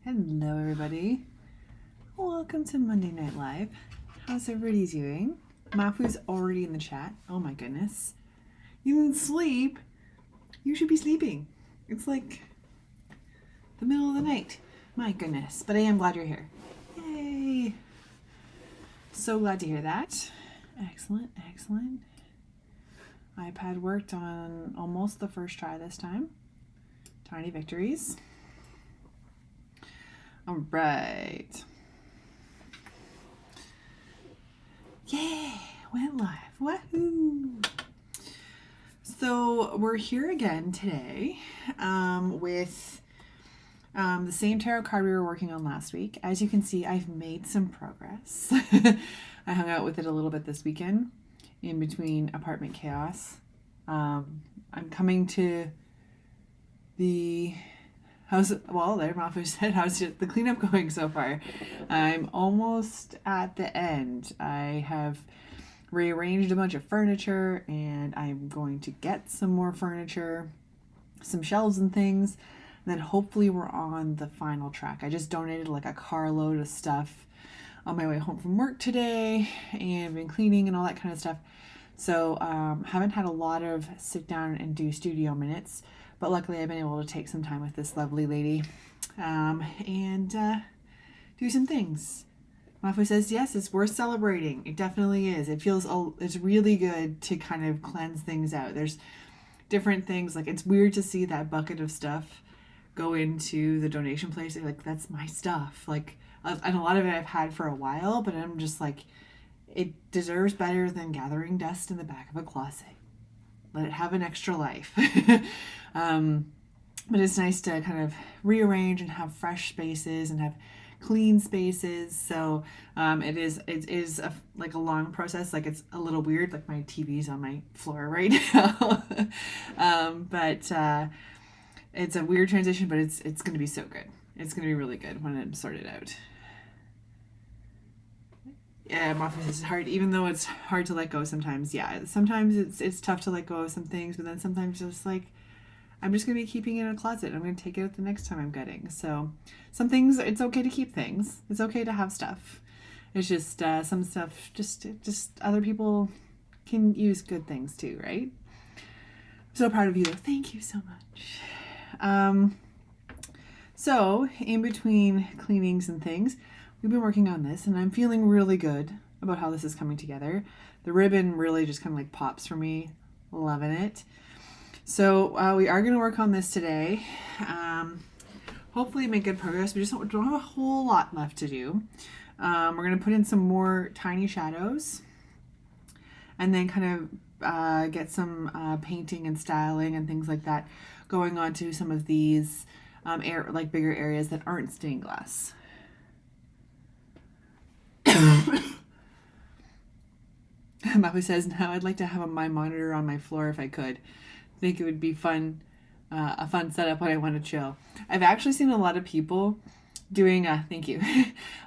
Hello, everybody. Welcome to Monday Night Live. How's everybody doing? Mafu's already in the chat. Oh my goodness. You didn't sleep? You should be sleeping. It's like the middle of the night. My goodness. But I am glad you're here. Yay. So glad to hear that. Excellent, excellent. iPad worked on almost the first try this time. Tiny victories. All right. Yay! Went live. Woohoo! So we're here again today with the same tarot card we were working on last week. As you can see, I've made some progress. I hung out with it a little bit this weekend in between apartment chaos. I'm coming to the how's it, well, there Mafu said, how's the cleanup going so far? I'm almost at the end. I have rearranged a bunch of furniture and I'm going to get some more furniture, some shelves and things, and then hopefully we're on the final track. I just donated like a carload of stuff on my way home from work today and been cleaning and all that kind of stuff. So haven't had a lot of sit down and do studio minutes, but luckily I've been able to take some time with this lovely lady and do some things. Mafu says, yes, it's worth celebrating. It definitely is. It feels, it's really good to kind of cleanse things out. There's different things, like it's weird to see that bucket of stuff go into the donation place. Like, that's my stuff. Like, and a lot of it I've had for a while, but I'm just like, it deserves better than gathering dust in the back of a closet. Let it have an extra life. But it's nice to kind of rearrange and have fresh spaces and have clean spaces. So it is like a long process. Like, it's a little weird. Like, my TV's on my floor right now. But it's a weird transition, but it's going to be so good. It's going to be really good when it's sorted out. Yeah, Mafu is hard, even though it's hard to let go sometimes. Yeah, sometimes it's tough to let go of some things, but then sometimes just like, I'm just going to be keeping it in a closet. I'm going to take it out the next time I'm gutting. So some things, it's okay to keep things. It's okay to have stuff. It's just some stuff, just other people can use good things too, right? I'm so proud of you. Thank you so much. So in between cleanings and things, we've been working on this and I'm feeling really good about how this is coming together. The ribbon really just kind of like pops for me. Loving it. So we are going to work on this today. Hopefully make good progress. We just don't have a whole lot left to do. We're going to put in some more tiny shadows and then kind of get some painting and styling and things like that going on to some of these like bigger areas that aren't stained glass. Mafu says, now I'd like to have my monitor on my floor if I could. I think it would be fun, a fun setup when I want to chill. I've actually seen a lot of people doing, thank you.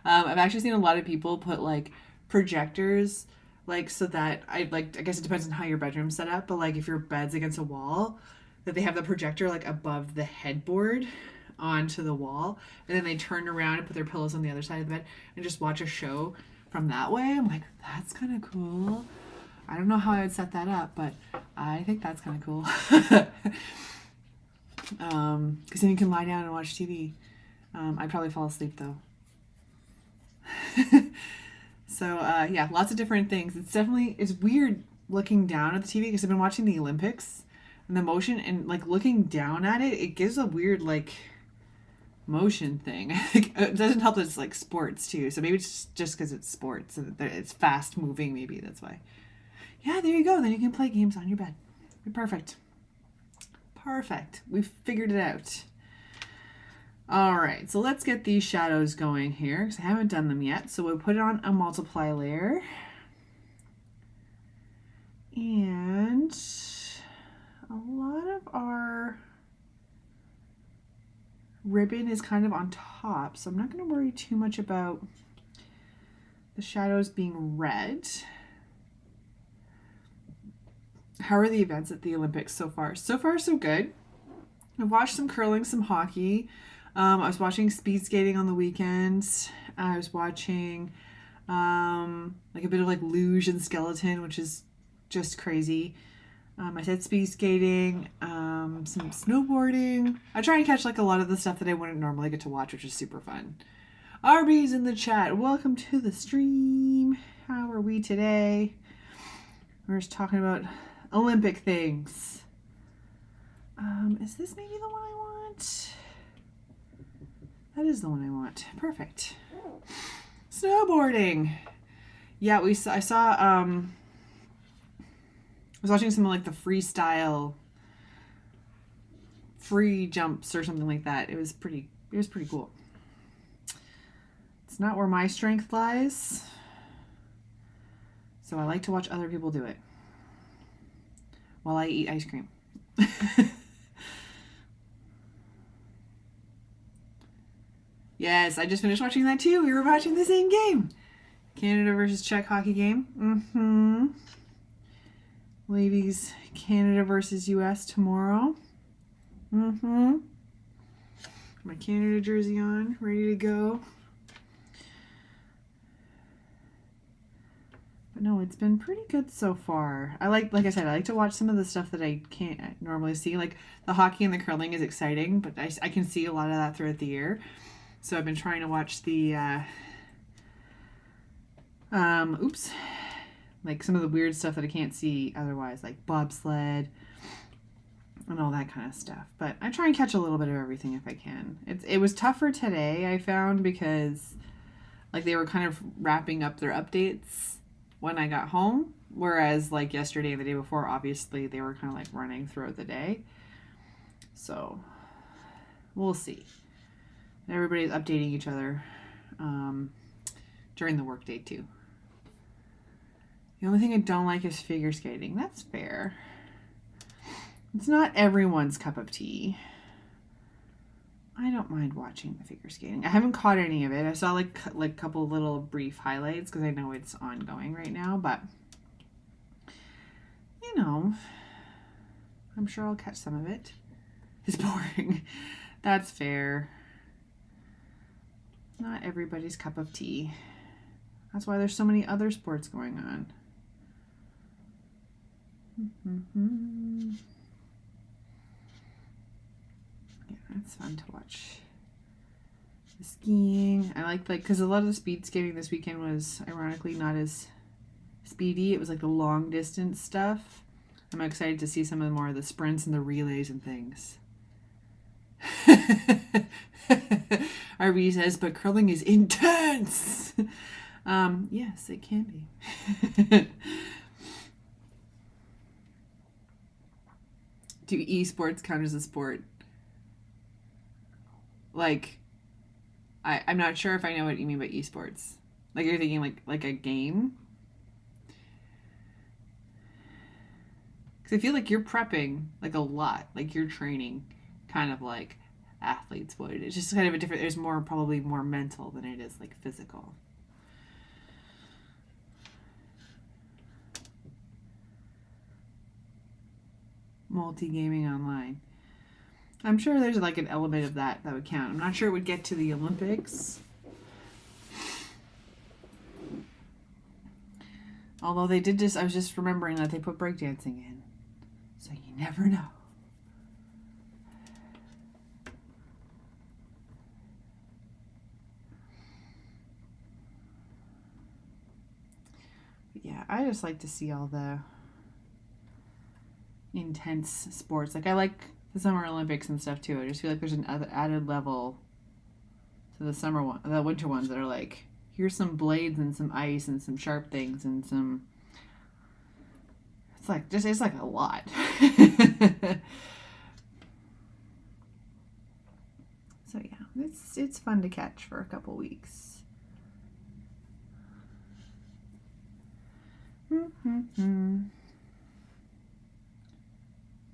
I've actually seen a lot of people put like projectors, like so that I guess it depends on how your bedroom's set up, but like if your bed's against a wall, that they have the projector like above the headboard onto the wall, and then they turn around and put their pillows on the other side of the bed and just watch a show from that way. I'm like, that's kind of cool. I don't know how I would set that up, but I think that's kind of cool. Because then you can lie down and watch TV. I'd probably fall asleep though. So yeah, lots of different things. It's weird looking down at the TV because I've been watching the Olympics and the motion, and like looking down at it, it gives a weird like motion thing. It doesn't help that it's like sports too. So maybe it's just because it's sports and it's fast moving. Maybe that's why. Yeah, there you go. Then you can play games on your bed. Perfect. Perfect. We've figured it out. All right, so let's get these shadows going here because I haven't done them yet. So we'll put it on a multiply layer. And a lot of our ribbon is kind of on top, so I'm not going to worry too much about the shadows being red. How are the events at the Olympics so far? So far, so good. I've watched some curling, some hockey. I was watching speed skating on the weekends. I was watching like a bit of like luge and skeleton, which is just crazy. I said speed skating, some snowboarding. I try and catch like a lot of the stuff that I wouldn't normally get to watch, which is super fun. Arby's in the chat. Welcome to the stream. How are we today? We're just talking about Olympic things. Is this maybe the one I want? That is the one I want. Perfect. Snowboarding. Yeah, I was watching something like the freestyle free jumps or something like that. It was pretty cool. It's not where my strength lies, so I like to watch other people do it while I eat ice cream. Yes, I just finished watching that too. We were watching the same game. Canada versus Czech hockey game. Ladies, Canada versus US tomorrow. My Canada jersey on, ready to go. But no, it's been pretty good so far. Like I said, I like to watch some of the stuff that I can't normally see. Like the hockey and the curling is exciting, but I can see a lot of that throughout the year. So I've been trying to watch the, like some of the weird stuff that I can't see otherwise, like bobsled and all that kind of stuff. But I try and catch a little bit of everything if I can. It was tougher today, I found, because like they were kind of wrapping up their updates when I got home, whereas like yesterday and the day before, obviously they were kind of like running throughout the day. So we'll see. Everybody's updating each other during the workday too. The only thing I don't like is figure skating. That's fair. It's not everyone's cup of tea. I don't mind watching the figure skating. I haven't caught any of it. I saw like a couple little brief highlights because I know it's ongoing right now, but you know, I'm sure I'll catch some of it. It's boring. That's fair. Not everybody's cup of tea. That's why there's so many other sports going on. Yeah, it's fun to watch. The skiing. I like because a lot of the speed skating this weekend was ironically not as speedy. It was like the long distance stuff. I'm excited to see some of the more of the sprints and the relays and things. RB says, but curling is intense. Yes, it can be. Do esports count as a sport? Like, I'm not sure if I know what you mean by esports. Like you're thinking like a game? Because I feel like you're prepping like a lot. Like you're training kind of like athletes would. It's just kind of a different, there's probably more mental than it is like physical. Multi-gaming online. I'm sure there's like an element of that would count. I'm not sure it would get to the Olympics. Although they did I was just remembering that they put breakdancing in. So you never know. Yeah, I just like to see all the intense sports. Like I like the Summer Olympics and stuff too. I just feel like there's an added level to the winter ones that are like, here's some blades and some ice and some sharp things and some. It's like a lot. So yeah, it's fun to catch for a couple weeks.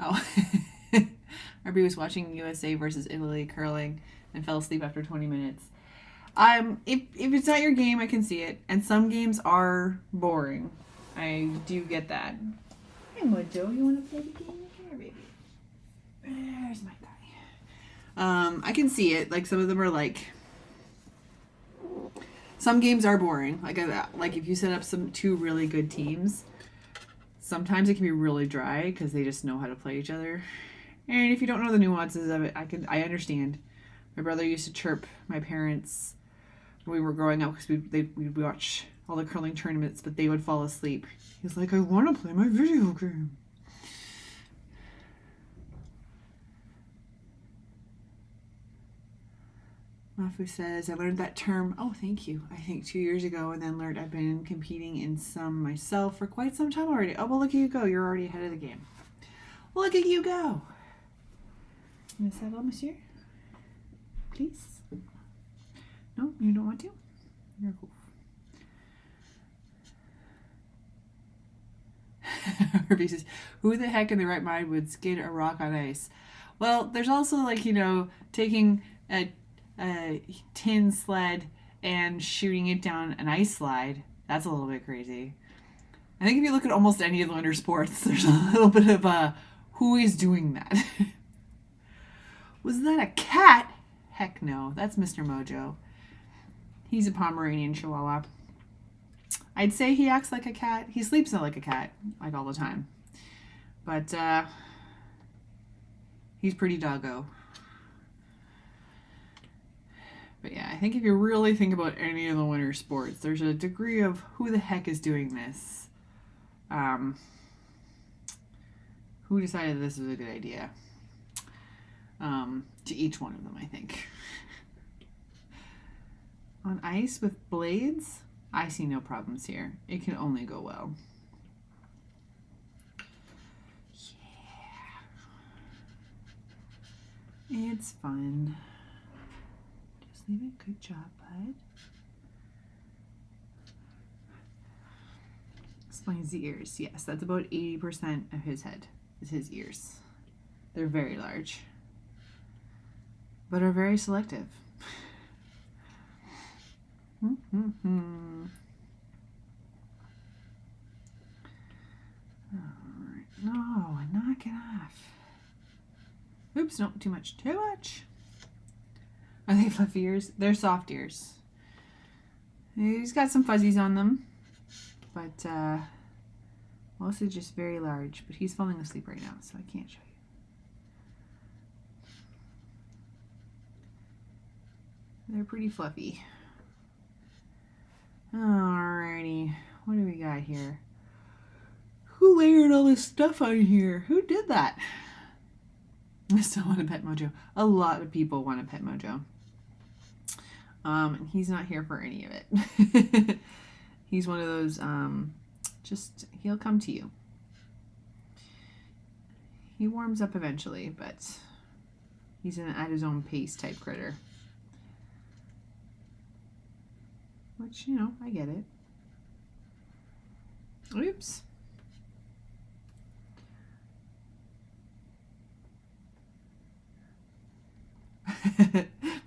Oh, RB was watching USA versus Italy curling and fell asleep after 20 minutes. If it's not your game, I can see it. And some games are boring. I do get that. Hey, Mojo, you want to play the game? Here, baby. There's my guy. I can see it. Like some of them are like, some games are boring. Like if you set up two really good teams, sometimes it can be really dry because they just know how to play each other. And if you don't know the nuances of it, I understand. My brother used to chirp my parents when we were growing up because we'd watch all the curling tournaments, but they would fall asleep. He's like, I want to play my video game. Mafu says, I learned that term, oh, thank you, I think 2 years ago, and then learned I've been competing in some myself for quite some time already. Oh, well, look at you go. You're already ahead of the game. Look at you go. Miss Adele, monsieur? Please? No, you don't want to? You're cool. Herbie says, who the heck in their right mind would skid a rock on ice? Well, there's also like, taking a tin sled and shooting it down an ice slide. That's a little bit crazy. I think if you look at almost any of the winter sports, there's a little bit of who is doing that? Was that a cat? Heck no, that's Mr. Mojo. He's a Pomeranian Chihuahua. I'd say he acts like a cat. He sleeps like a cat, like all the time. But he's pretty doggo. But yeah, I think if you really think about any of the winter sports, there's a degree of who the heck is doing this. Who decided this was a good idea? To each one of them, I think. On ice with blades, I see no problems here. It can only go well. Yeah. It's fun. Just leave it. Good job, bud. Explains the ears. Yes, that's about 80% of his head is his ears. They're very large, but are very selective. Alright. No, knock it off. Oops, no, too much. Too much. Are they fluffy ears? They're soft ears. He's got some fuzzies on them, but mostly just very large. But he's falling asleep right now, so I can't show you. They're pretty fluffy. Alrighty, what do we got here? Who layered all this stuff on here? Who did that? I still want a Pet Mojo. A lot of people want a Pet Mojo. He's not here for any of it. He's one of those, he'll come to you. He warms up eventually, but he's an at his own pace type critter. Which, I get it. Oops.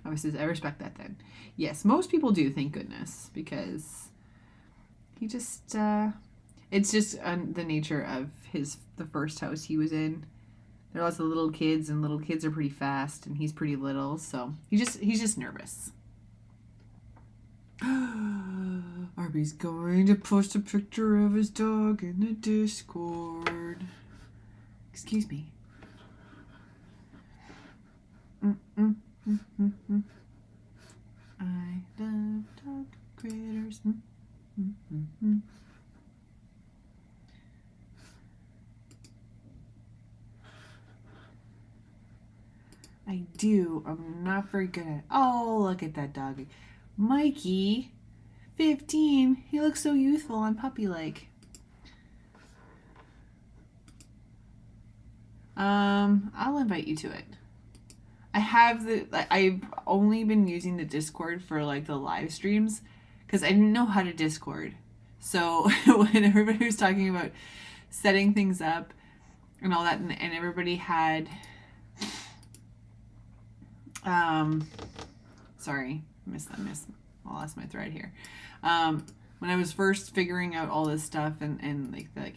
Mama says, I respect that then. Yes, most people do, thank goodness, because he just, it's just the nature of the first house he was in. There are lots of little kids, and little kids are pretty fast, and he's pretty little, so he's just nervous. Arby's going to post a picture of his dog in the Discord. Excuse me. I love dog critters. I do. I'm not very good at. Oh, look at that doggy. Mikey, 15. He looks so youthful and puppy-like. I'll invite you to it. I've only been using the Discord for like the live streams because I didn't know how to Discord. So when everybody was talking about setting things up and all that, and everybody had, sorry, I lost my thread here. When I was first figuring out all this stuff and like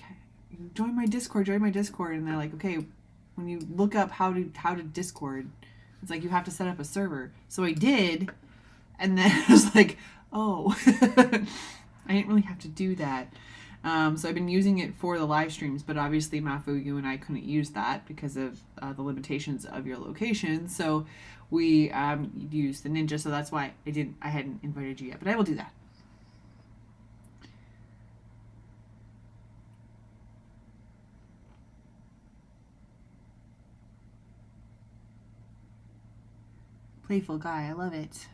join my Discord, and they're like, okay, when you look up how to Discord, It's like, you have to set up a server. So I did. And then I was like, oh, I didn't really have to do that. So I've been using it for the live streams, but obviously Mafu, you and I couldn't use that because of the limitations of your location. So we used the Ninja. So that's why I hadn't invited you yet, but I will do that. Playful guy, I love it.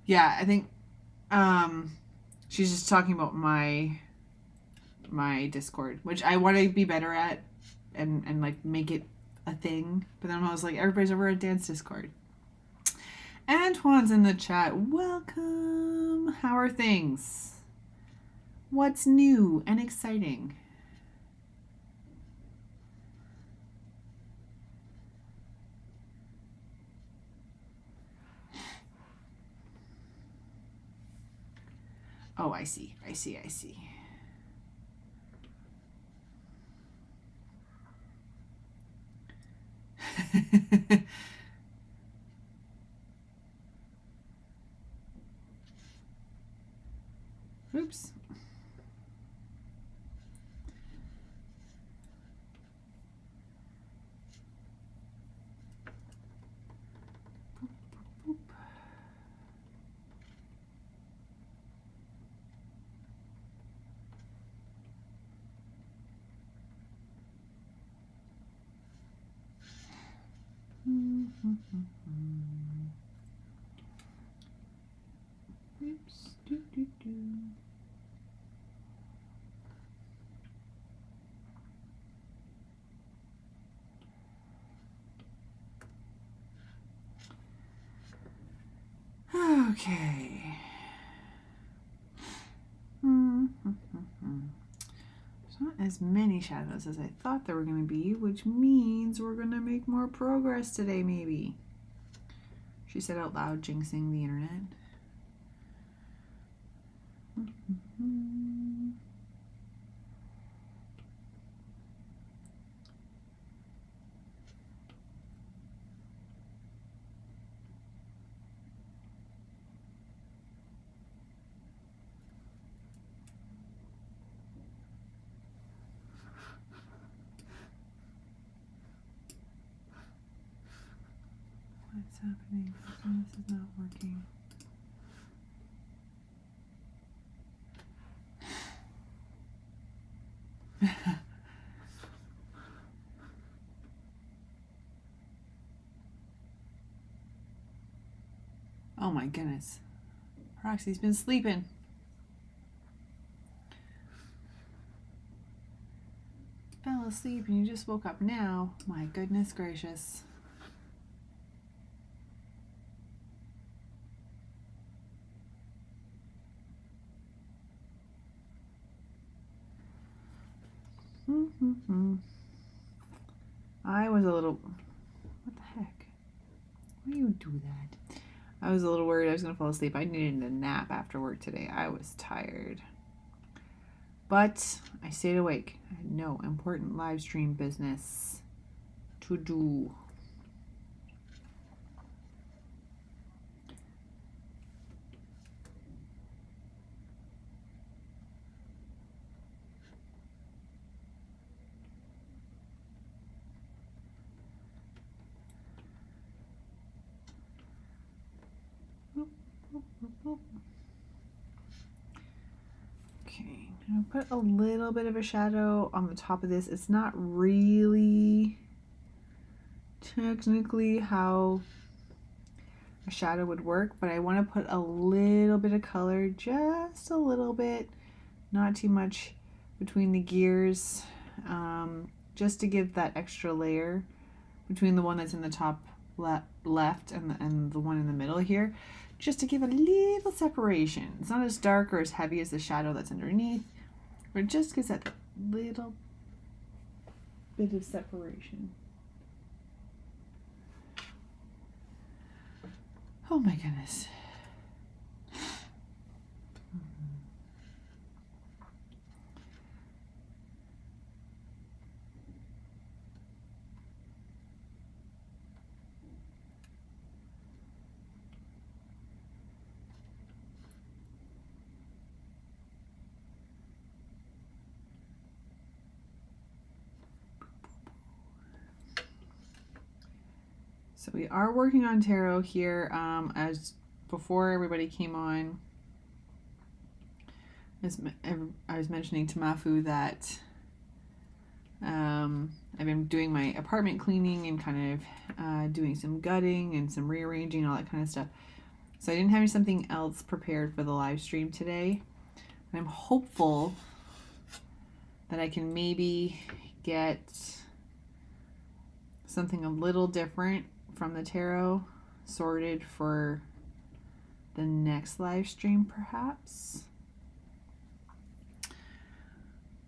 Yeah, I think she's just talking about my Discord, which I want to be better at and like make it a thing. But then I was like, everybody's over at Dance Discord. Antoine's in the chat. Welcome. How are things? What's new and exciting? Oh, I see. Oops. Oops. Okay. There's not as many shadows as I thought there were going to be, which means we're going to make more progress today, maybe. She said out loud, jinxing the internet. What's happening? This is not working. Oh my goodness. Roxy's been sleeping. Fell asleep and you just woke up now. My goodness gracious. I was a little... What the heck? Why do you do that? I was a little worried I was going to fall asleep. I needed a nap after work today. I was tired. But I stayed awake. I had no important live stream business to do. Okay, I'm gonna put a little bit of a shadow on the top of this. It's not really technically how a shadow would work, but I want to put a little bit of color, just a little bit, not too much between the gears, just to give that extra layer between the one that's in the top left and the one in the middle here, just to give a little separation. It's not as dark or as heavy as the shadow that's underneath, but it just gives that little bit of separation. Oh my goodness. So we are working on tarot here. As before everybody came on, as I was mentioning to Mafu that I've been doing my apartment cleaning and kind of doing some gutting and some rearranging, all that kind of stuff. So I didn't have something else prepared for the live stream today. I'm hopeful that I can maybe get something a little different from the tarot sorted for the next live stream, perhaps.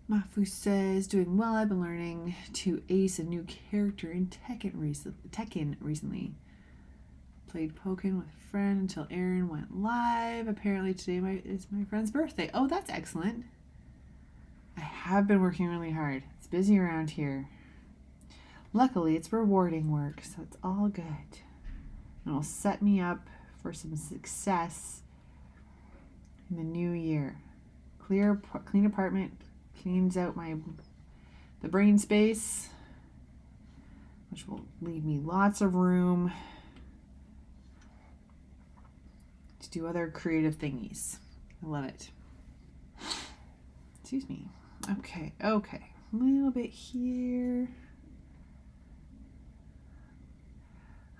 Mafu says, doing well. I've been learning to ace a new character in Tekken recently. Played Pokken with a friend until Aaron went live. Apparently today is my friend's birthday. Oh, that's excellent. I have been working really hard. It's busy around here. Luckily, it's rewarding work, so it's all good. And it'll set me up for some success in the new year. Clean apartment cleans out the brain space, which will leave me lots of room to do other creative thingies. I love it. Excuse me. Okay. A little bit here.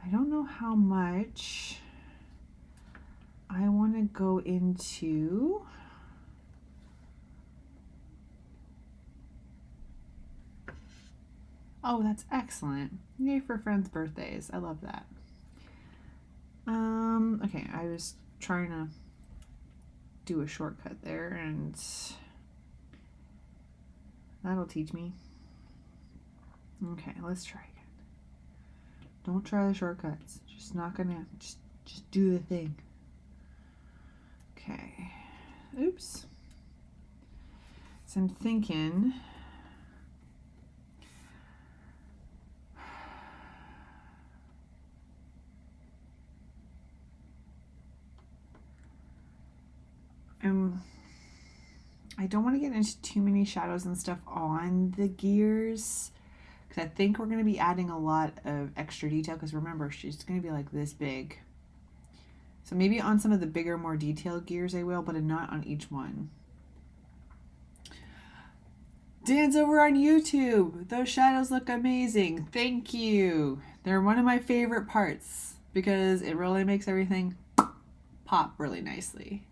I don't know how much I want to go into. Oh, that's excellent. Yay for friends' birthdays. I love that. Okay, I was trying to do a shortcut there, and that'll teach me. Okay, let's try again. Don't try the shortcuts. Just not gonna, just do the thing. Okay. Oops. So I'm thinking, I don't want to get into too many shadows and stuff on the gears, because I think we're going to be adding a lot of extra detail, because remember, she's going to be like this big. So maybe on some of the bigger, more detailed gears I will, but not on each one. Dan's over on YouTube. Those shadows look amazing. Thank you. They're one of my favorite parts because it really makes everything pop really nicely.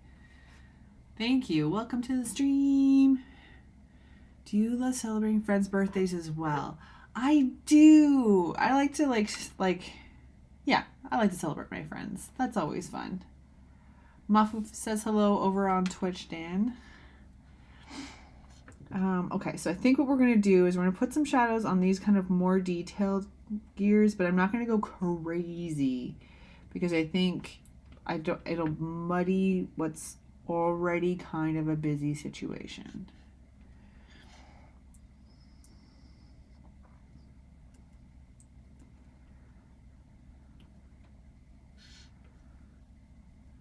Thank you. Welcome to the stream. Do you love celebrating friends' birthdays as well? I do. I like to yeah, I like to celebrate my friends. That's always fun. Mafu says hello over on Twitch, Dan. Okay, so I think what we're going to do is we're going to put some shadows on these kind of more detailed gears, but I'm not going to go crazy because I think it'll muddy what's already kind of a busy situation.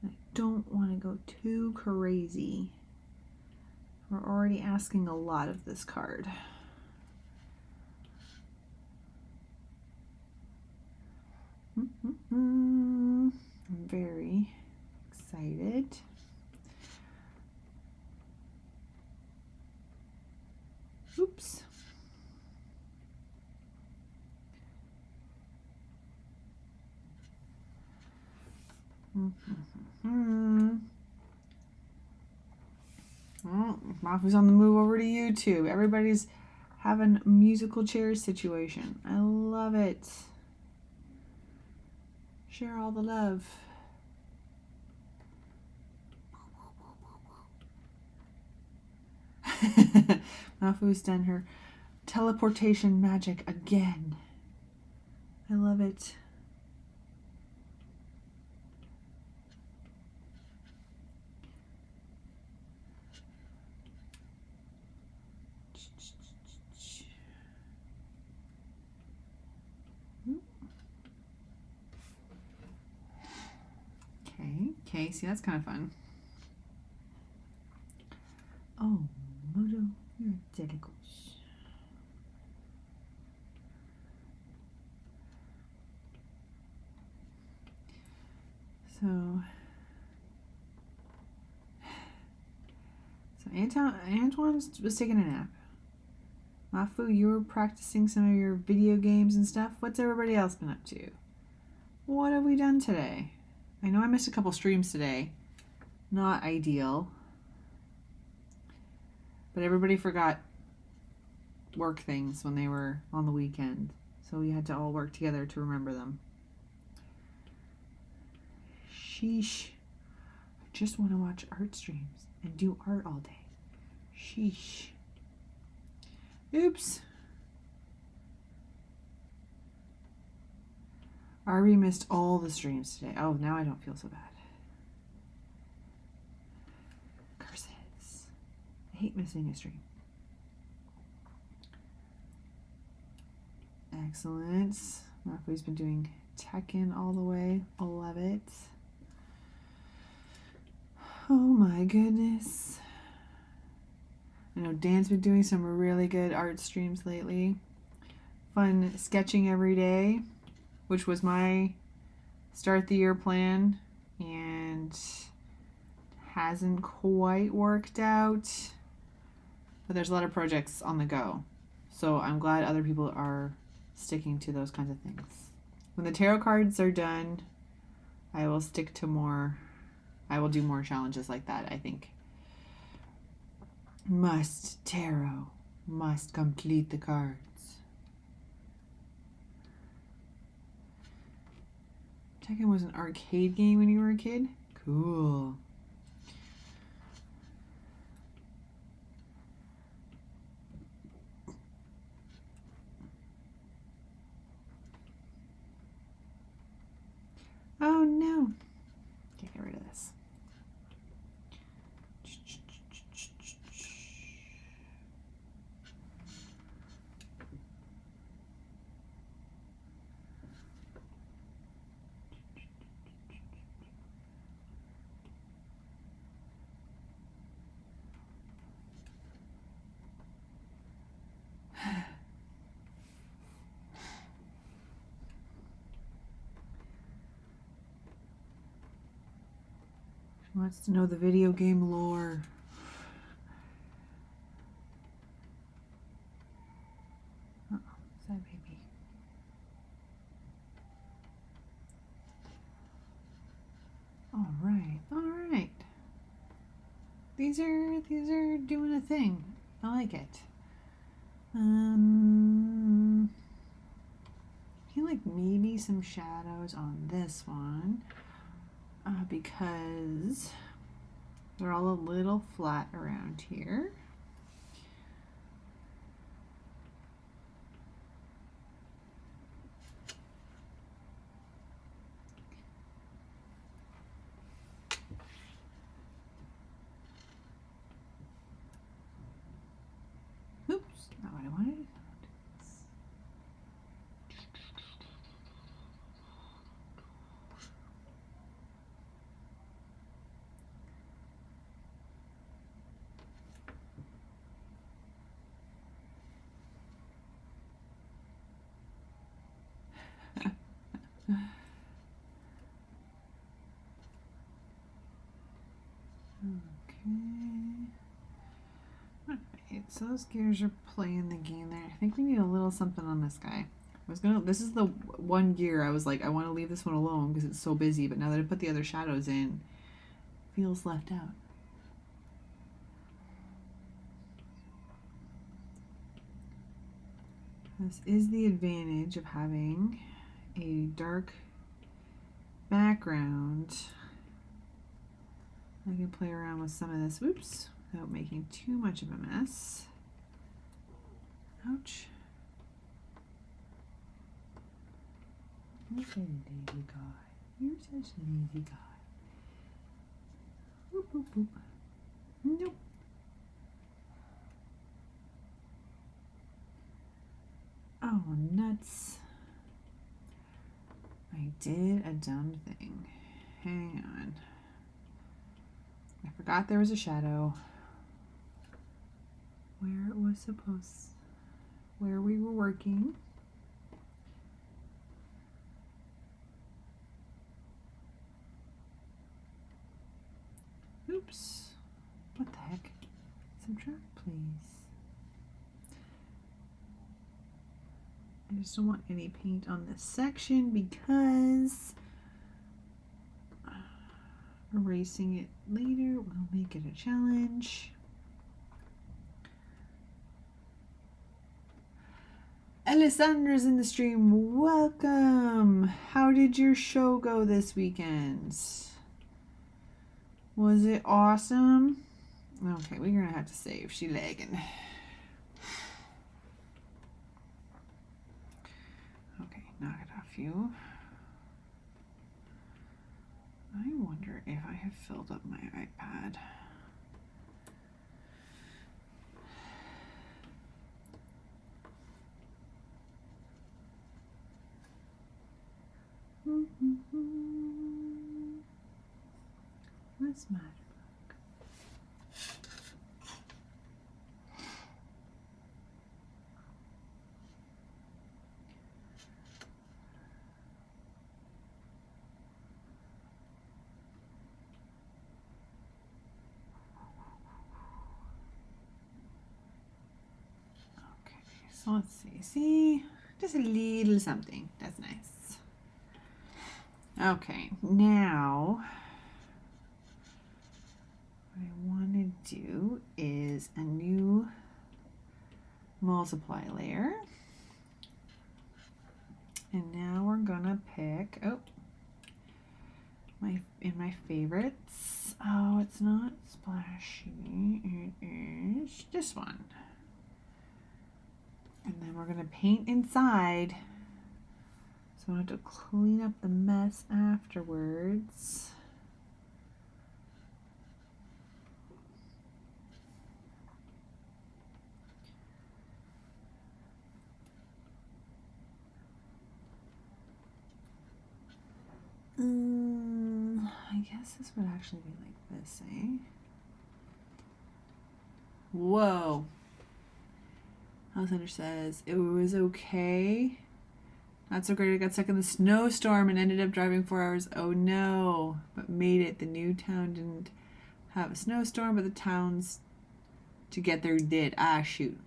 I don't want to go too crazy. We're already asking a lot of this card. I'm very excited. Oops. Oh, Mafu's on the move over to YouTube. Everybody's having a musical chairs situation. I love it. Share all the love. Mafu's done her teleportation magic again. I love it. Okay, see, that's kind of fun. Oh, Mojo, you're delicate. So Antoine was taking a nap. Mafu, you were practicing some of your video games and stuff. What's everybody else been up to? What have we done today? I know I missed a couple streams today. Not ideal. But everybody forgot work things when they were on the weekend. So we had to all work together to remember them. Sheesh. I just want to watch art streams and do art all day. Sheesh. Oops. Ari missed all the streams today. Oh, now I don't feel so bad. Curses. I hate missing a stream. Excellent. Marco's been doing Tekken all the way. I love it. Oh my goodness. I know Dan's been doing some really good art streams lately. Fun sketching every day, which was my start the year plan and hasn't quite worked out. But there's a lot of projects on the go. So I'm glad other people are sticking to those kinds of things. When the tarot cards are done, I will stick to more. I will do more challenges like that, I think. Must tarot. Must complete the cards. Tekken was an arcade game when you were a kid? Cool. Oh no. Can't get rid of this. Wants to know the video game lore. Uh-oh, is that baby? All right, all right. These are doing a thing. I like it. I feel like maybe some shadows on this one. Because they're all a little flat around here. Oops, not what I wanted. So those gears are playing the game there. I think we need a little something on this guy. This is the one gear I was like, I want to leave this one alone because it's so busy, but now that I put the other shadows in, it feels left out. This is the advantage of having a dark background. I can play around with some of this, whoops, without making too much of a mess. Ouch. You're such a lazy guy. You're such a lazy guy. Boop, boop, boop. Nope. Oh, nuts. I did a dumb thing. Hang on. I forgot there was a shadow where it was supposed, where we were working. Oops. What the heck? Subtract, please. I just don't want any paint on this section because erasing it later will make it a challenge. Alessandra's in the stream. Welcome. How did your show go this weekend? Was it awesome? Okay, we're gonna have to save. She lagging. Okay, knock it off you. I wonder if I have filled up my iPad. What's my book? Okay, so let's see. See, just a little something. That's nice. Okay, now what I want to do is a new multiply layer. And now we're gonna pick, in my favorites. Oh, it's not splashy. It is this one. And then we're gonna paint inside. So I have to clean up the mess afterwards. I guess this would actually be like this, eh? Whoa. Alexander says, it was okay. Not so great. I got stuck in the snowstorm and ended up driving 4 hours. Oh no. But made it. The new town didn't have a snowstorm, but the towns to get there did. Ah, shoot.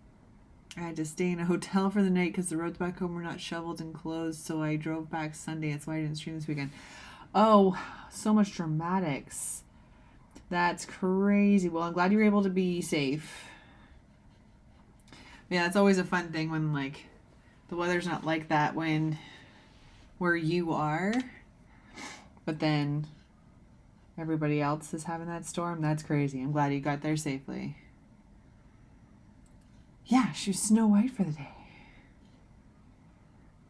I had to stay in a hotel for the night because the roads back home were not shoveled and closed, so I drove back Sunday. That's why I didn't stream this weekend. Oh, so much dramatics. That's crazy. Well, I'm glad you were able to be safe. Yeah, it's always a fun thing when, like, the weather's not like that when where you are, but then everybody else is having that storm. That's crazy. I'm glad you got there safely. Yeah, she was Snow White for the day.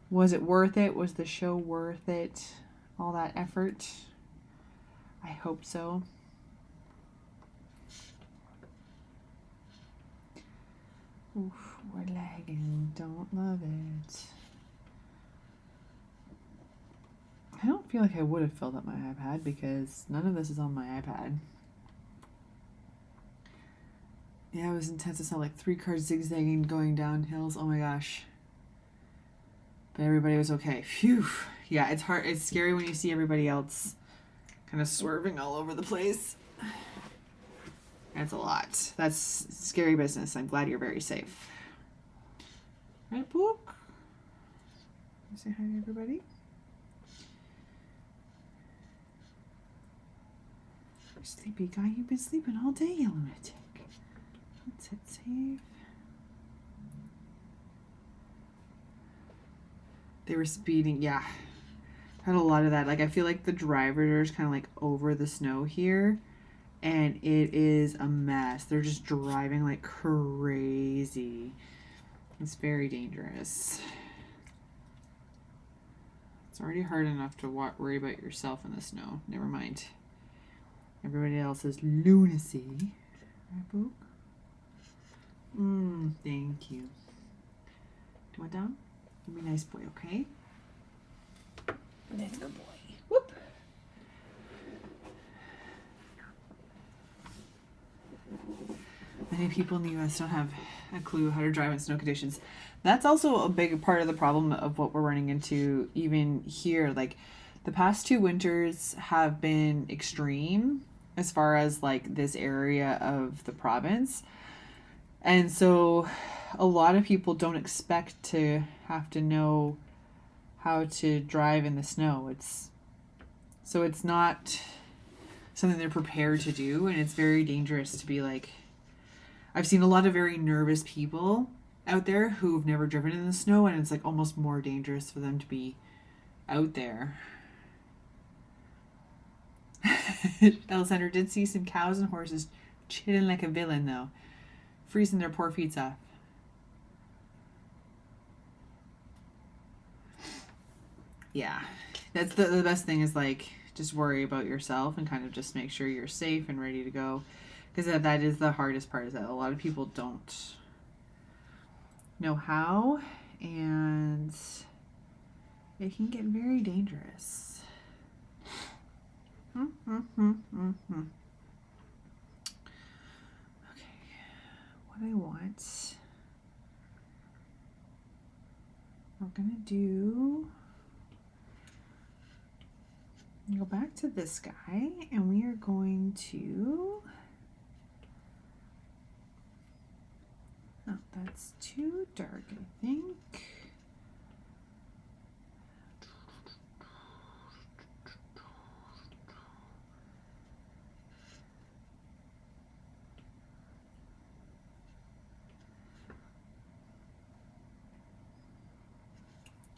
Was it worth it? Was the show worth it? All that effort? I hope so. Oof, we're lagging. Don't love it. I don't feel like I would have filled up my iPad because none of this is on my iPad. Yeah, it was intense. I saw like 3 cars zigzagging going down hills. Oh my gosh. But everybody was okay. Phew. Yeah, it's hard. It's scary when you see everybody else kind of swerving all over the place. That's a lot. That's scary business. I'm glad you're very safe. Right, Book? Say hi to everybody. Sleepy guy, you've been sleeping all day, you lunatic. Let's hit save. They were speeding, yeah. Had a lot of that. Like, I feel like the drivers kind of like over the snow here, and it is a mess. They're just driving like crazy. It's very dangerous. It's already hard enough to worry about yourself in the snow. Never mind everybody else's lunacy. Right, Book? Thank you. Do you want down? Be a nice boy, okay? That's a good boy. Whoop. Many people in the U.S. don't have a clue how to drive in snow conditions. That's also a big part of the problem of what we're running into even here. Like, the past 2 winters have been extreme. as far as like this area of the province. And so a lot of people don't expect to have to know how to drive in the snow. It's not something they're prepared to do, and it's very dangerous to be like, I've seen a lot of very nervous people out there who've never driven in the snow, and it's like almost more dangerous for them to be out there. Alessandra did see some cows and horses chilling like a villain, though, freezing their poor feet off. Yeah, that's the best thing is like just worry about yourself and kind of just make sure you're safe and ready to go, because that is the hardest part, is that a lot of people don't know how, and it can get very dangerous. Okay, what I want, we're gonna do, go back to this guy, and we are going to, oh, that's too dark, I think.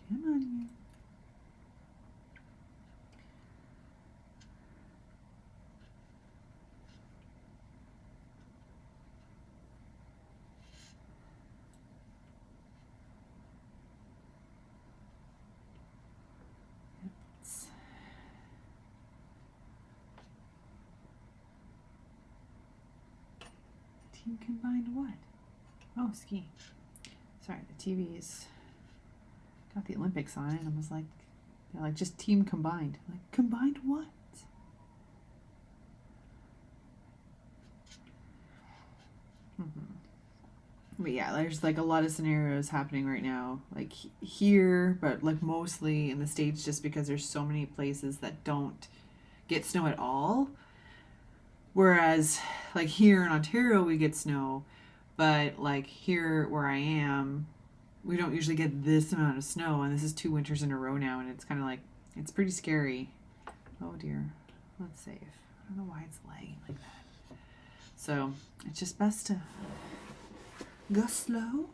Come on here. Team combined what? Oh, skiing. Sorry, the TV's got the Olympics on it, and I was like, they're like, just team combined. I'm like, combined what? But yeah, there's like a lot of scenarios happening right now, like here, but like mostly in the States, just because there's so many places that don't get snow at all. Whereas like here in Ontario, we get snow, but like here where I am, we don't usually get this amount of snow, and this is 2 winters in a row now, and it's kind of like, it's pretty scary. Oh dear, let's save. I don't know why it's lagging like that. So it's just best to go slow.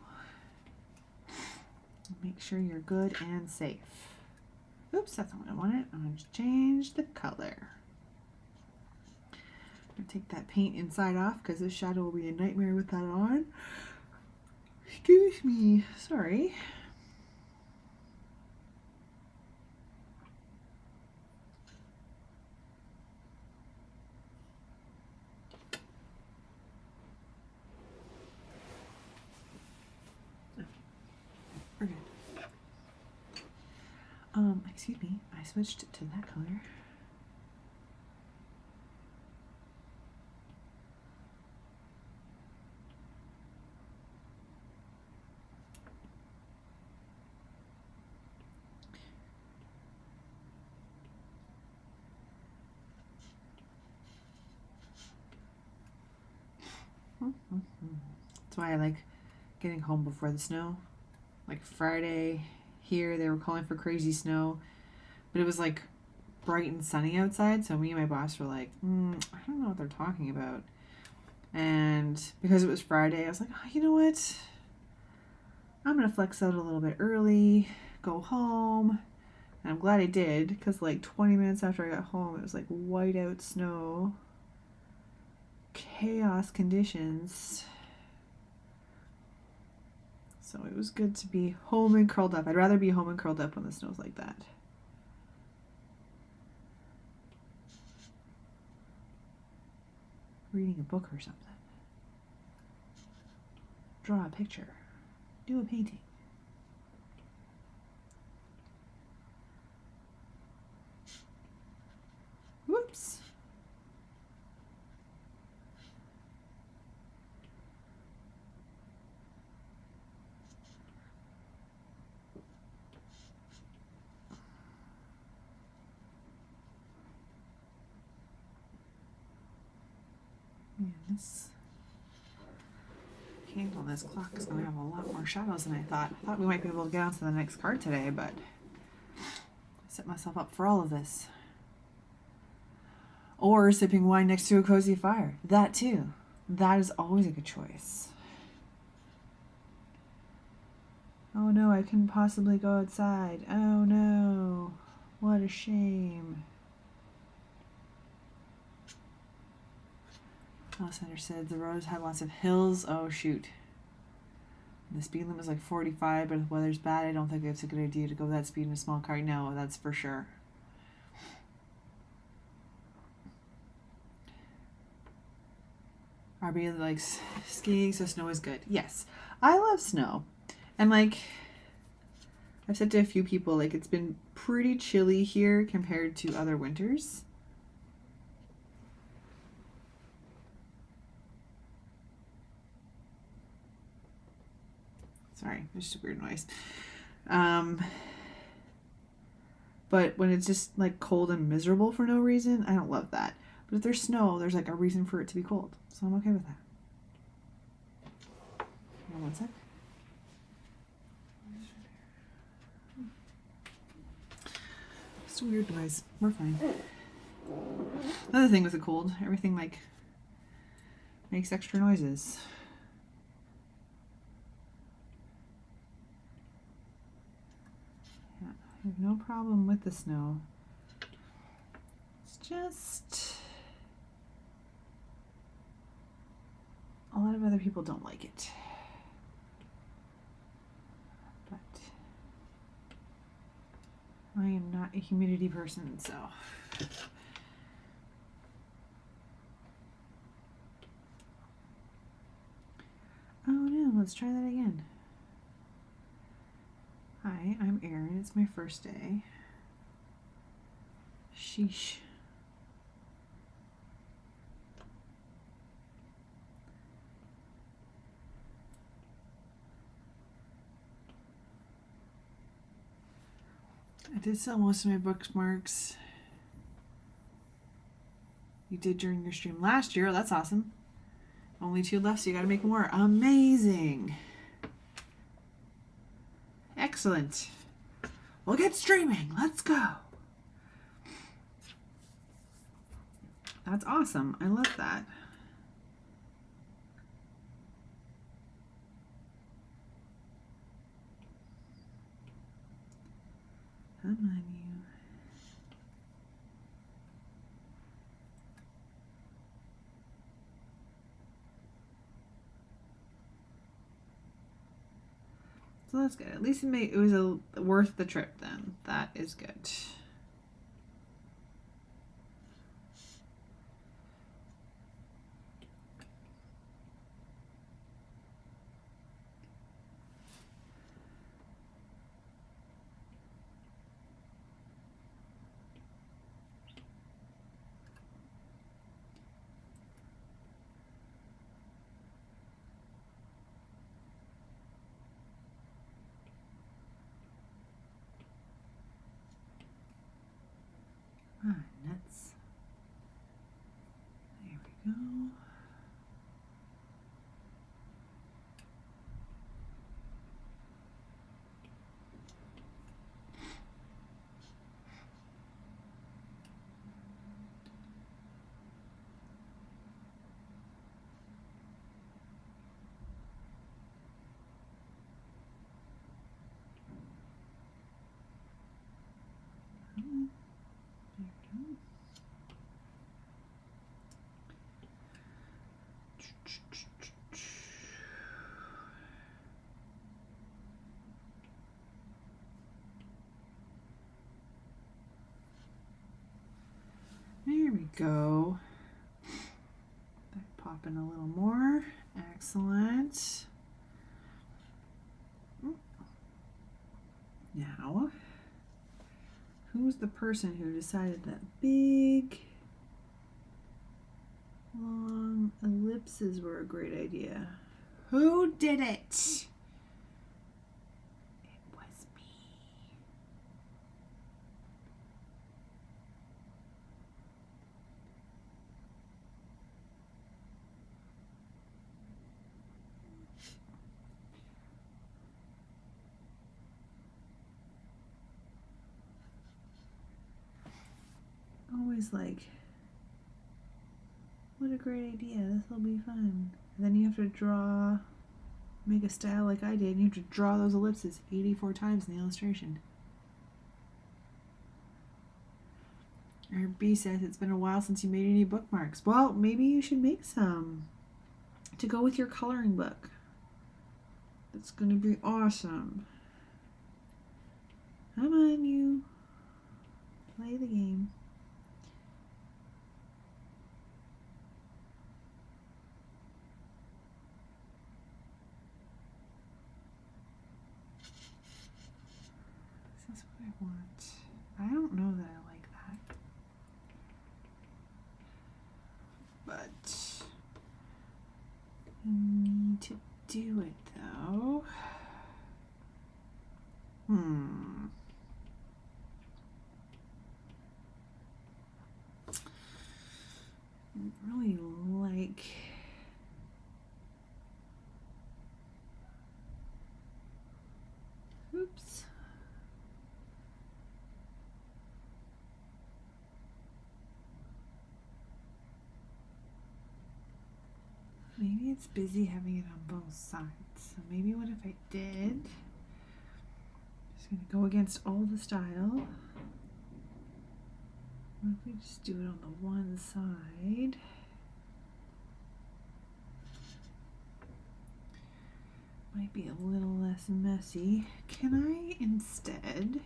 Make sure you're good and safe. Oops, that's not what I wanted. I'm going to change the color. I'm going to take that paint inside off because this shadow will be a nightmare with that on. Excuse me. Sorry. We're good. Excuse me, I switched to that color. That's why I like getting home before the snow. Like Friday here, they were calling for crazy snow, but it was like bright and sunny outside, so me and my boss were like, I don't know what they're talking about. And because it was Friday, I was like, oh, you know what? I'm going to flex out a little bit early, go home. And I'm glad I did, because like 20 minutes after I got home, it was like whiteout snow. Chaos conditions. So it was good to be home and curled up. I'd rather be home and curled up when the snow's like that. Reading a book or something. Draw a picture. Do a painting. Whoops. Man, this candle, this clock is going to have a lot more shadows than I thought. I thought we might be able to get on to the next card today, but I set myself up for all of this. Or sipping wine next to a cozy fire. That too. That is always a good choice. Oh no, I couldn't possibly go outside. Oh no. What a shame. Alexander said the roads had lots of hills. Oh shoot. The speed limit is like 45, but if the weather's bad, I don't think it's a good idea to go that speed in a small car. No, that's for sure. RB likes skiing, so snow is good. Yes, I love snow. And like, I've said to a few people, like, it's been pretty chilly here compared to other winters. Sorry, there's just a weird noise. But when it's just like cold and miserable for no reason, I don't love that. But if there's snow, there's like a reason for it to be cold. So I'm okay with that. Hang on one sec. It's a weird noise. We're fine. Another thing with the cold, everything like makes extra noises. Yeah, I have no problem with the snow. It's just a lot of other people don't like it. But I am not a humidity person, so. Oh no, let's try that again. Hi, I'm Erin. It's my first day. Sheesh. I did sell most of my bookmarks. You did during your stream last year. Oh, that's awesome. Only 2 left, so you got to make more. Amazing. Excellent. We'll get streaming. Let's go. That's awesome. I love that. Come on, you. So that's good. At least it was worth the trip then. That is good. Ah, nuts. There we go. There we go. Pop in a little more. Excellent. Now, who's the person who decided that big, long ellipses were a great idea? Who did it? It was me. always like, what a great idea, this will be fun. And then you have to make a style like I did, and you have to draw those ellipses 84 times in the illustration. Or B says, it's been a while since you made any bookmarks. Well, maybe you should make some to go with your coloring book. That's going to be awesome. Come on, you. Play the game. This is what I want. I don't know that I like that. But I need to do it though. I really like oops. Maybe it's busy having it on both sides. So maybe what if I did? Just gonna go against all the style. What if we just do it on the one side? Might be a little less messy. Can I instead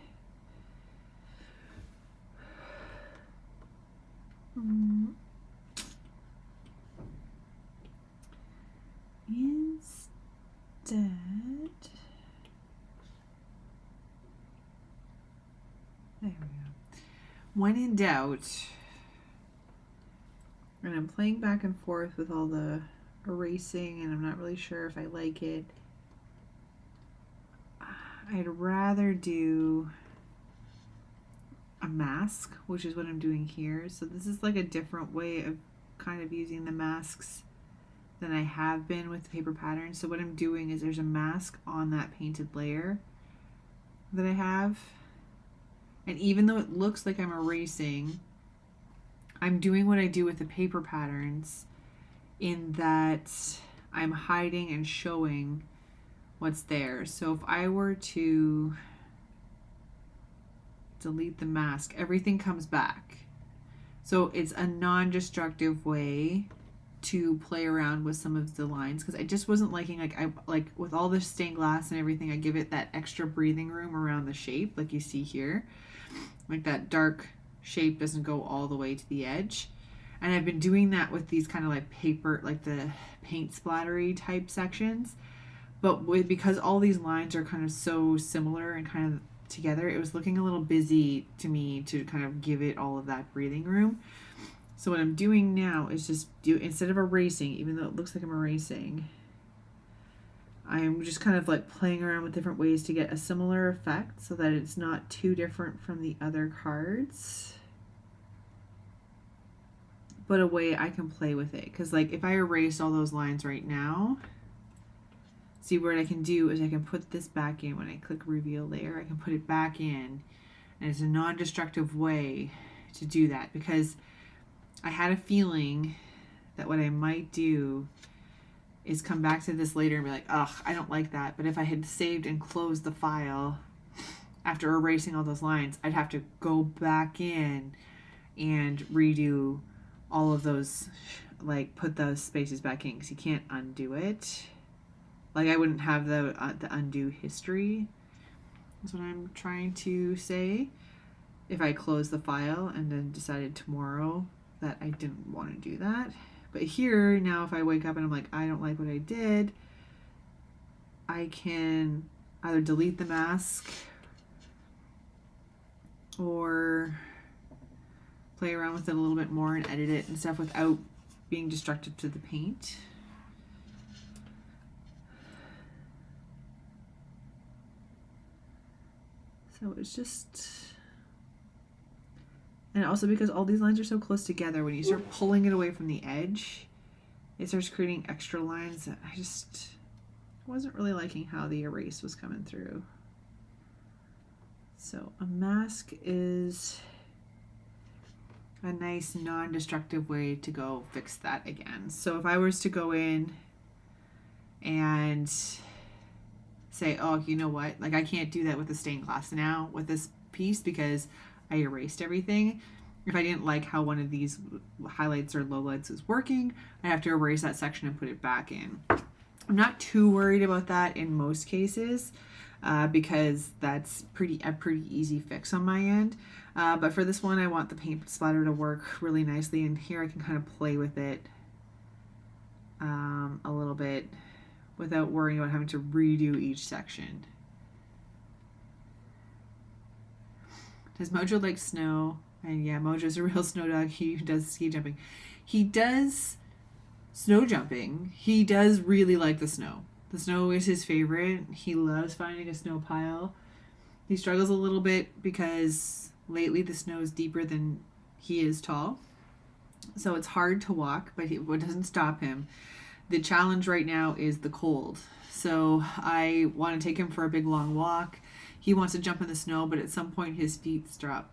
there we go. When in doubt, and I'm playing back and forth with all the erasing and I'm not really sure if I like it, I'd rather do a mask, which is what I'm doing here. So this is like a different way of kind of using the masks than I have been with the paper pattern. So what I'm doing is there's a mask on that painted layer that I have. And even though it looks like I'm erasing, I'm doing what I do with the paper patterns in that I'm hiding and showing what's there. So if I were to delete the mask, everything comes back. So it's a non-destructive way to play around with some of the lines, because I just wasn't liking, like with all this stained glass and everything, I give it that extra breathing room around the shape, like you see here. Like that dark shape doesn't go all the way to the edge. And I've been doing that with these kind of like paper, like the paint splattery type sections. But because all these lines are kind of so similar and kind of together, it was looking a little busy to me to kind of give it all of that breathing room. So what I'm doing now is just instead of erasing, even though it looks like I'm erasing, I'm just kind of like playing around with different ways to get a similar effect so that it's not too different from the other cards, but a way I can play with it. Because like if I erase all those lines right now, see what I can do is I can put this back in. When I click reveal layer, I can put it back in, and it's a non-destructive way to do that, because I had a feeling that what I might do is come back to this later and be like, ugh, I don't like that. But if I had saved and closed the file after erasing all those lines, I'd have to go back in and redo all of those, like put those spaces back in, because you can't undo it. Like I wouldn't have the undo history, is what I'm trying to say, if I closed the file and then decided tomorrow that I didn't want to do that. But here, now if I wake up and I'm like, I don't like what I did, I can either delete the mask or play around with it a little bit more and edit it and stuff without being destructive to the paint. So it's just, and also because all these lines are so close together, when you start pulling it away from the edge, it starts creating extra lines that I just wasn't really liking how the erase was coming through. So a mask is, a nice non-destructive way to go fix that again. So if I was to go in and say, oh, you know what, like I can't do that with the stained glass now with this piece because I erased everything. If I didn't like how one of these highlights or lowlights was working, I have to erase that section and put it back in. I'm not too worried about that in most cases because that's a pretty easy fix on my end. But for this one, I want the paint splatter to work really nicely, and here I can kind of play with it a little bit without worrying about having to redo each section. Does Mojo like snow? And yeah, Mojo's a real snow dog. He does ski jumping. He does snow jumping. He does really like the snow. The snow is his favorite. He loves finding a snow pile. He struggles a little bit because lately the snow is deeper than he is tall. So it's hard to walk, but it doesn't stop him. The challenge right now is the cold. So I want to take him for a big long walk. He wants to jump in the snow, but at some point his feet stop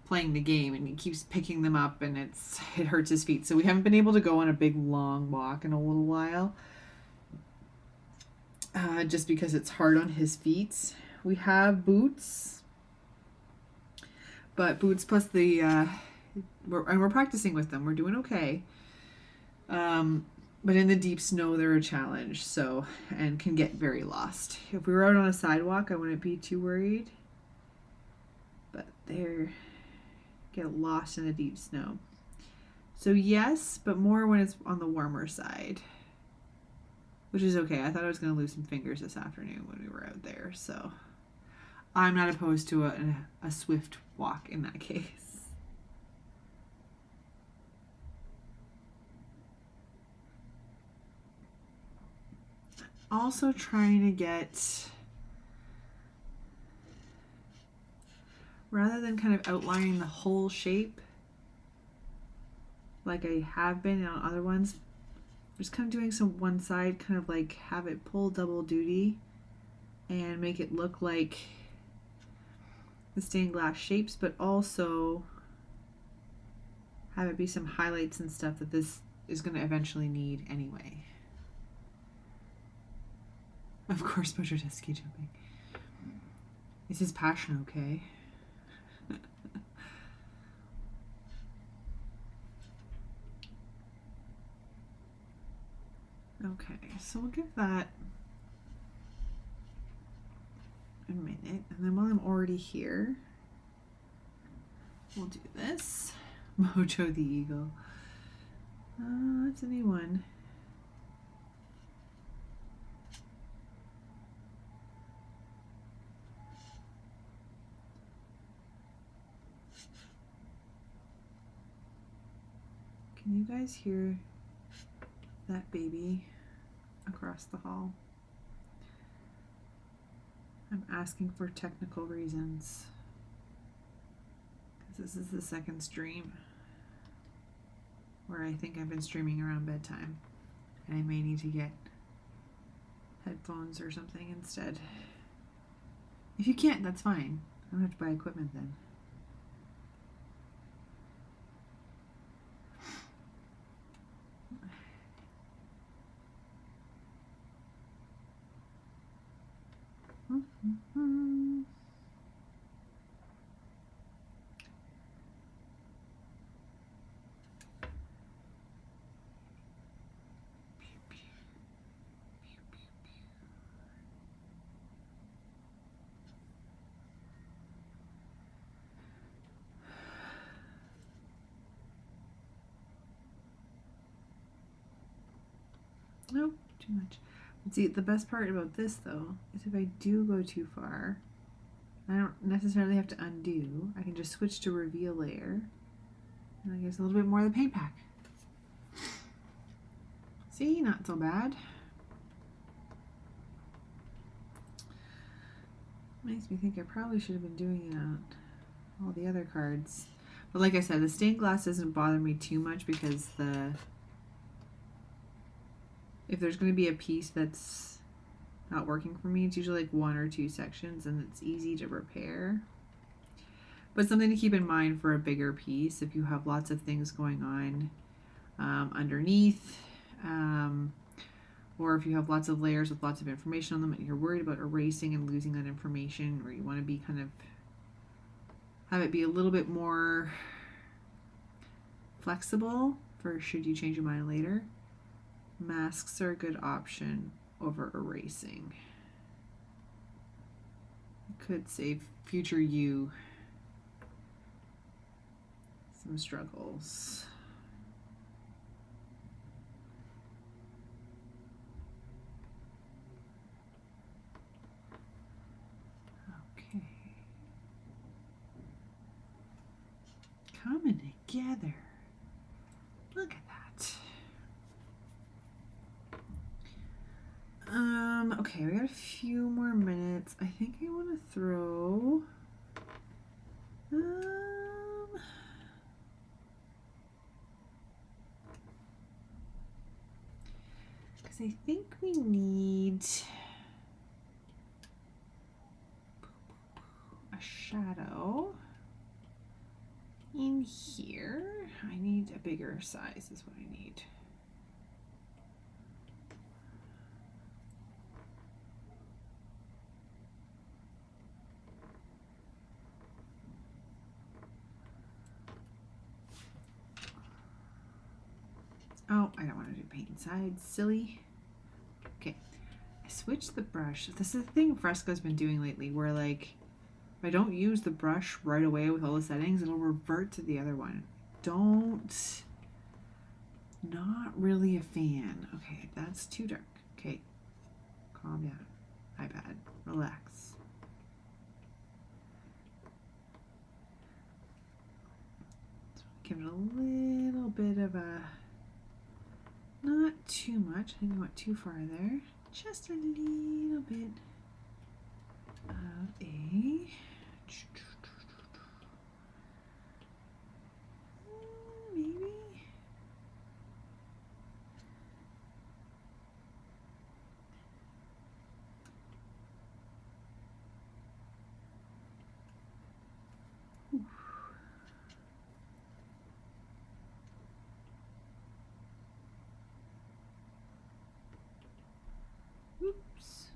playing the game and he keeps picking them up and it hurts his feet. So we haven't been able to go on a big long walk in a little while just because it's hard on his feet. We have boots, but boots plus the we're practicing with them. We're doing okay. But in the deep snow, they're a challenge, so, and can get very lost. If we were out on a sidewalk, I wouldn't be too worried, but they're get lost in the deep snow. So yes, but more when it's on the warmer side, which is okay. I thought I was going to lose some fingers this afternoon when we were out there, so I'm not opposed to a swift walk in that case. Also trying to get, rather than kind of outlining the whole shape like I have been on other ones, I'm just kind of doing some one side, kind of like have it pull double duty and make it look like the stained glass shapes, but also have it be some highlights and stuff that this is going to eventually need anyway. Of course, Mojo does ski jumping. Is his passion okay? Okay, so we'll give that a minute, and then while I'm already here, we'll do this. Mojo the eagle. That's a new one. Can you guys hear that baby across the hall? I'm asking for technical reasons because this is the second stream where I think I've been streaming around bedtime and I may need to get headphones or something instead. If you can't, that's fine. I don't have to buy equipment then. Nope, too much. See, the best part about this though is if I do go too far, I don't necessarily have to undo. I can just switch to reveal layer and I guess a little bit more of the paint pack. See, not so bad. Makes me think I probably should have been doing it on all the other cards. But like I said, the stained glass doesn't bother me too much because if there's going to be a piece that's not working for me, it's usually like one or two sections and it's easy to repair. But something to keep in mind for a bigger piece if you have lots of things going on underneath, or if you have lots of layers with lots of information on them and you're worried about erasing and losing that information, or you want to be kind of have it be a little bit more flexible for should you change your mind later, masks are a good option over erasing. It could save future you some struggles. Okay. Coming together. Look at that. Okay, we got a few more minutes. I think I want to throw because I think we need a shadow in here. I need a bigger size is what I need. Oh, I don't want to do paint inside. Silly. Okay. I switched the brush. This is the thing Fresco's been doing lately where like if I don't use the brush right away with all the settings, it'll revert to the other one. Not really a fan. Okay, that's too dark. Okay. Calm down. iPad. Relax. Give it a little bit of a not too much. I think I went too far there. Just a little bit of a maybe. Oops.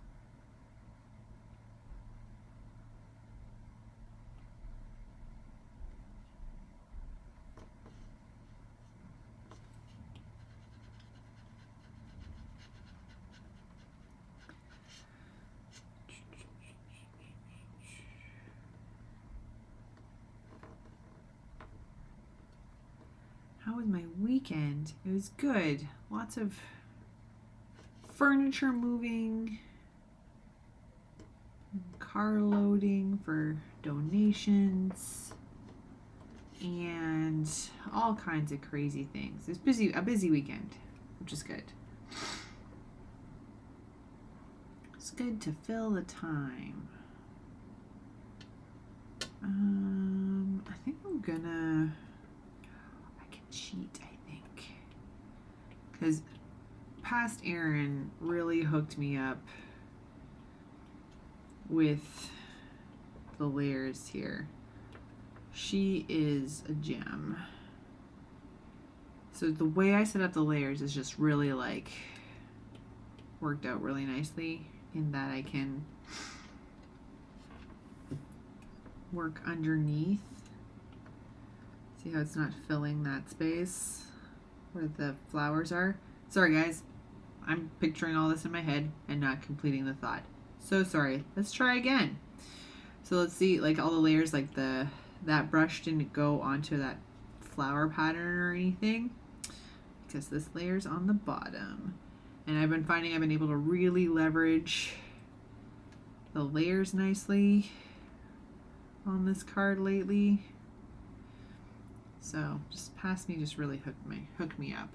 How was my weekend? It was good. Lots of furniture moving, car loading for donations, and all kinds of crazy things. It's a busy weekend, which is good. It's good to fill the time. I think I can cheat, I think. Because past Erin really hooked me up with the layers here. She is a gem. So the way I set up the layers is just really like worked out really nicely in that I can work underneath. See how it's not filling that space where the flowers are? Sorry guys, I'm picturing all this in my head and not completing the thought. So sorry. Let's try again. So let's see, like all the layers, like that brush didn't go onto that flower pattern or anything because this layer's on the bottom. And I've been finding I've been able to really leverage the layers nicely on this card lately. So just past me just really hooked me up.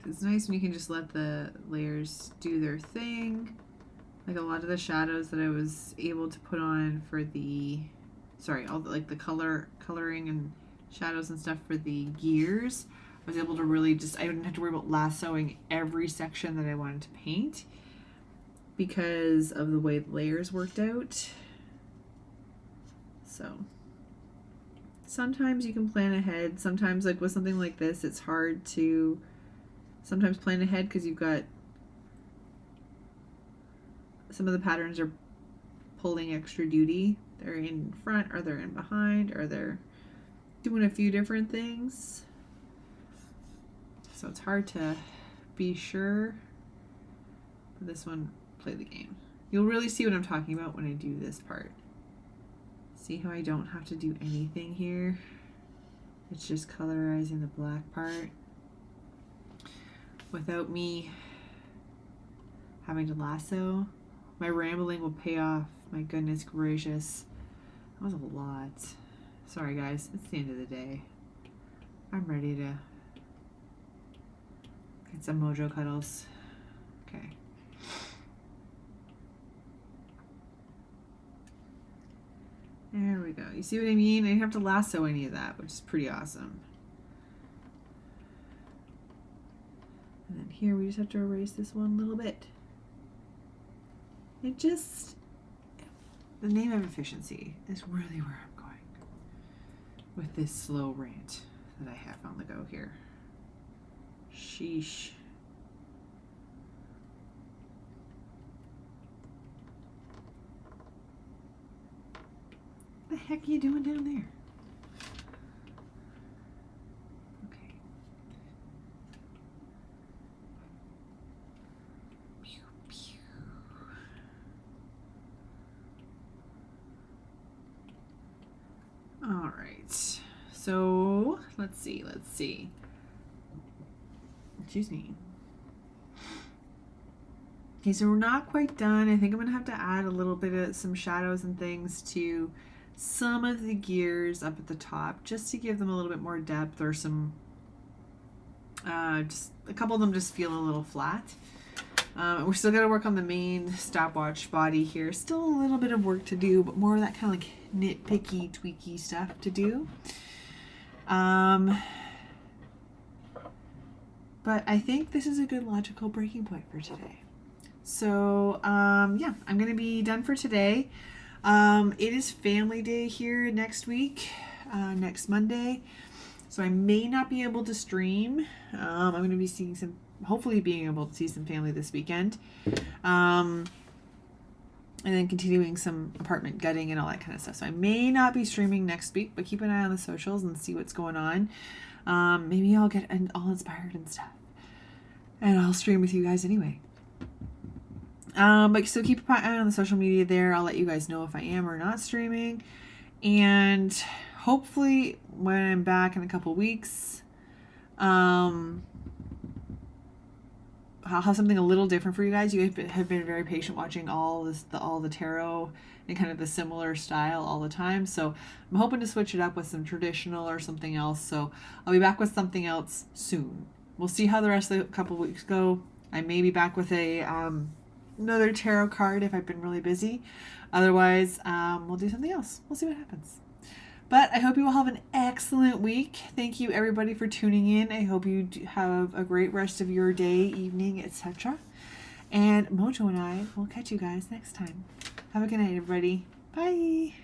It's nice when you can just let the layers do their thing. Like a lot of the shadows that I was able to put on for the, all the, like the coloring and shadows and stuff for the gears, I was able to really just, I didn't have to worry about lassoing every section that I wanted to paint because of the way the layers worked out. So sometimes you can plan ahead. Sometimes, like with something like this, it's hard to sometimes plan ahead because you've got some of the patterns are pulling extra duty. They're in front, or they're in behind, or they're doing a few different things. So it's hard to be sure. But this one, play the game. You'll really see what I'm talking about when I do this part. See how I don't have to do anything here? It's just colorizing the black part without me having to lasso. My rambling will pay off. My goodness gracious. That was a lot. Sorry guys, it's the end of the day. I'm ready to get some mojo cuddles. Okay. There we go. You see what I mean? I didn't have to lasso any of that, which is pretty awesome. And then here we just have to erase this one little bit. It just, the name of efficiency is really where I'm going with this slow rant that I have on the go here. Sheesh. What the heck are you doing down there? Okay. Pew, pew. All right. So let's see. Excuse me. Okay, so we're not quite done. I think I'm gonna have to add a little bit of some shadows and things to some of the gears up at the top just to give them a little bit more depth, or some just a couple of them just feel a little flat. We're still gonna work on the main stopwatch body here. Still a little bit of work to do, but more of that kind of like nitpicky, tweaky stuff to do. But I think this is a good logical breaking point for today. So yeah, I'm gonna be done for today. It is family day here next week, next Monday. So I may not be able to stream. I'm going to be seeing hopefully being able to see some family this weekend. And then continuing some apartment gutting and all that kind of stuff. So I may not be streaming next week, but keep an eye on the socials and see what's going on. Maybe I'll get all inspired and stuff. And I'll stream with you guys anyway. But so keep an eye on the social media there. I'll let you guys know if I am or not streaming. And hopefully when I'm back in a couple weeks, I'll have something a little different for you guys. You have been very patient watching all the tarot in kind of the similar style all the time. So I'm hoping to switch it up with some traditional or something else. So I'll be back with something else soon. We'll see how the rest of the couple weeks go. I may be back with another tarot card if I've been really busy. Otherwise, we'll do something else. We'll see what happens. But I hope you all have an excellent week. Thank you everybody for tuning in. I hope you have a great rest of your day, evening, etc. And Mojo and I will catch you guys next time. Have a good night, everybody. Bye.